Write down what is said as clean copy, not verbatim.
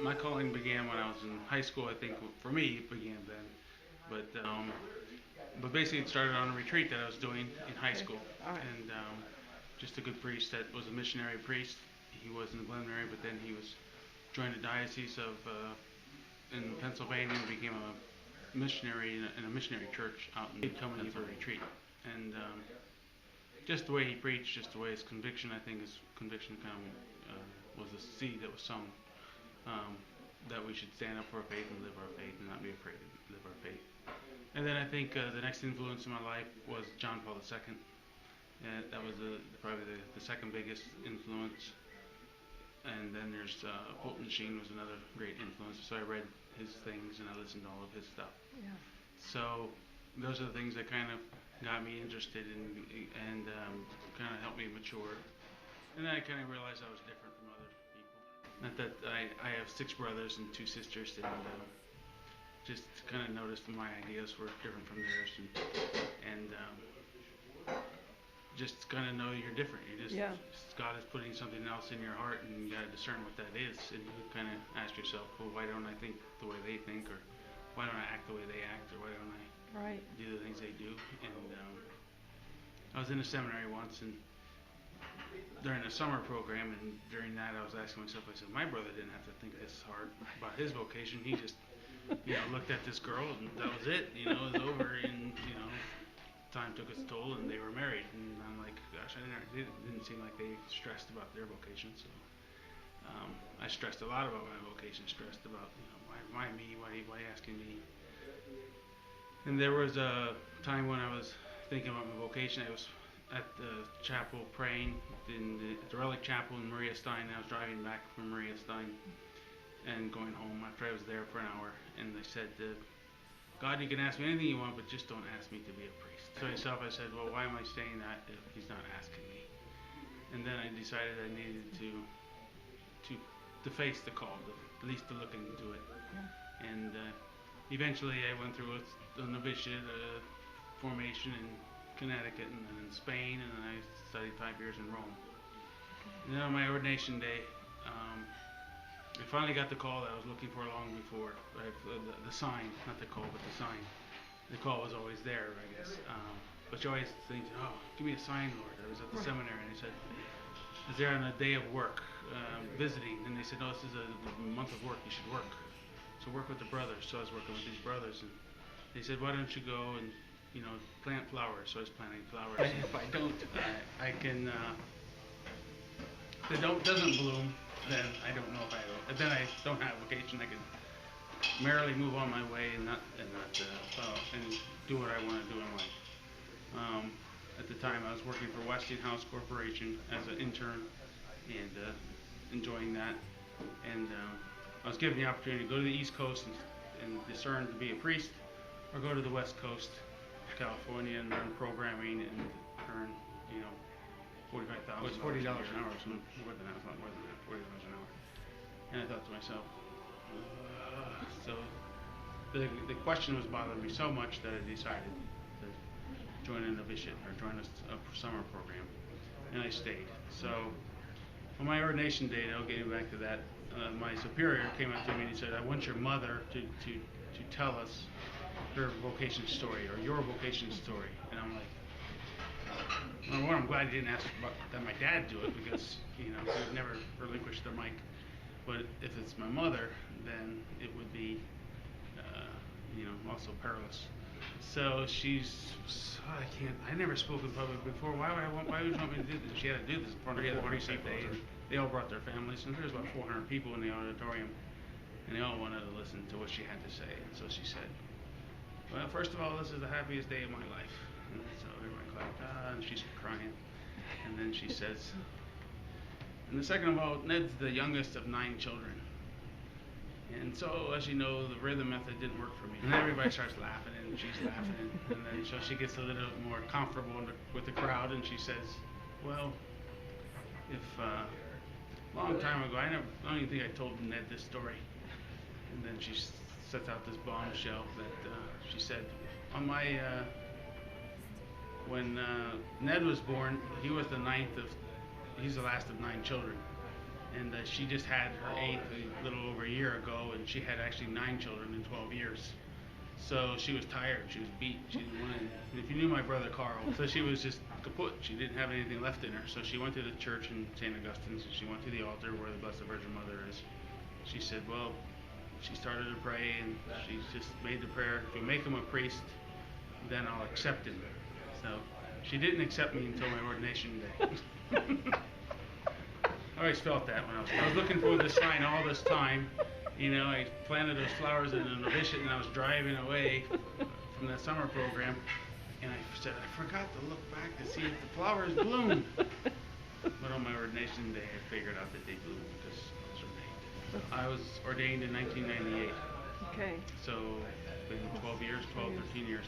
My calling began when I was in high school. I think for me it began then, but basically it started on a retreat that I was doing in high school, All right. and just a good priest that was a missionary priest. He was in the Glen area, but then he was joined the diocese of in Pennsylvania and became a missionary in a missionary church out in coming for a retreat, and just the way he preached, just the way his conviction, I think his conviction kind of was a seed that was sown. That we should stand up for our faith and live our faith and not be afraid to live our faith. And then I think the next influence in my life was John Paul II. And that was probably the second biggest influence. And then there's Pope Sheen was another great influence. So I read his things and I listened to all of his stuff. Yeah. So those are the things that kind of got me interested in and kind of helped me mature. And then I kind of realized I was different from other people. Not that I have 6 brothers and 2 sisters, and just kind of noticed my ideas were different from theirs, and just kind of know you're different. Yeah. God is putting something else in your heart, and you got to discern what that is, and you kind of ask yourself, well, why don't I think the way they think, or why don't I act the way they act, or why don't I do the things they do? And I was in a seminary once, and during a summer program, and during that I was asking myself, I said, my brother didn't have to think this hard about his vocation. He just, looked at this girl, and that was it. It was over, and time took its toll, and they were married. And I'm like, gosh, it didn't seem like they stressed about their vocation. So I stressed a lot about my vocation. Stressed about, why me? Why asking me? And there was a time when I was thinking about my vocation. I was at the chapel praying in the Relic Chapel in Maria Stein. I was driving back from Maria Stein and going home after I was there for an hour, and I said, God, you can ask me anything you want, but just don't ask me to be a priest. So myself, I said, well, why am I saying that if he's not asking me? And then I decided I needed to face the call, at least to look into it. Yeah. And eventually I went through a novitiate formation in Connecticut, and then in Spain, and then I studied 5 years in Rome. And then on my ordination day, I finally got the call that I was looking for long before. The sign, not the call, but the sign. The call was always there, I guess. But you always think, oh, give me a sign, Lord. I was at the seminary, and he said, is there on a day of work, visiting? And they said, no, this is a month of work. You should work. So work with the brothers. So I was working with these brothers, and they said, why don't you go and plant flowers? So I was planting flowers. If I don't, I can. If it doesn't bloom, then I don't know if I. Then I don't have a vocation. I can merrily move on my way and not and do what I want to do in life. At the time, I was working for Westinghouse Corporation as an intern and enjoying that. And I was given the opportunity to go to the East Coast and discern to be a priest, or go to the West Coast, California, and learn programming and earn, $45,000. It was $40 an hour, so more than that, a lot more than that, $40 an hour. And I thought to myself, so the question was bothering me so much that I decided to join a novitiate or join a summer program, and I stayed. So on my ordination day, I'll get back to that. My superior came up to me and he said, I want your mother to tell us her vocation story, or your vocation story. And I'm like, well, I'm glad you didn't ask that my dad do it, because he would never relinquish the mic. But if it's my mother, then it would be also perilous. So I never spoke in public before. Why would you want me to do this? She had to do this in front of 400 people. They all brought their families, and there's about 400 people in the auditorium, and they all wanted to listen to what she had to say. And so she said, well, first of all, this is the happiest day of my life. And so everyone clapped, and she's crying. And then she says, and the second of all, Ned's the youngest of 9 children. And so, as you know, the rhythm method didn't work for me. And everybody starts laughing, and she's laughing. And then so she gets a little more comfortable with the crowd, and she says, well, if long time ago, I don't even think I told Ned this story. And then she sets out this bombshell that she said, on my, when Ned was born, he's the last of 9 children. And she just had her 8th a little over a year ago, and she had actually 9 children in 12 years. So she was tired, she was beat, she didn't want to, and if you knew my brother Carl, so she was just kaput, she didn't have anything left in her. So she went to the church in St. Augustine's, and she went to the altar where the Blessed Virgin Mother is. She said, well, she started to pray, and she just made the prayer, if you make him a priest, then I'll accept him. So she didn't accept me until my ordination day. I always felt that when I was looking for this sign all this time. You know, I planted those flowers in a novitiate, and I was driving away from that summer program, and I said, I forgot to look back to see if the flowers bloomed. But on my ordination day, I figured out that they bloomed because I was ordained. I was ordained in 1998. Okay. So it's been 12 years, 13 years.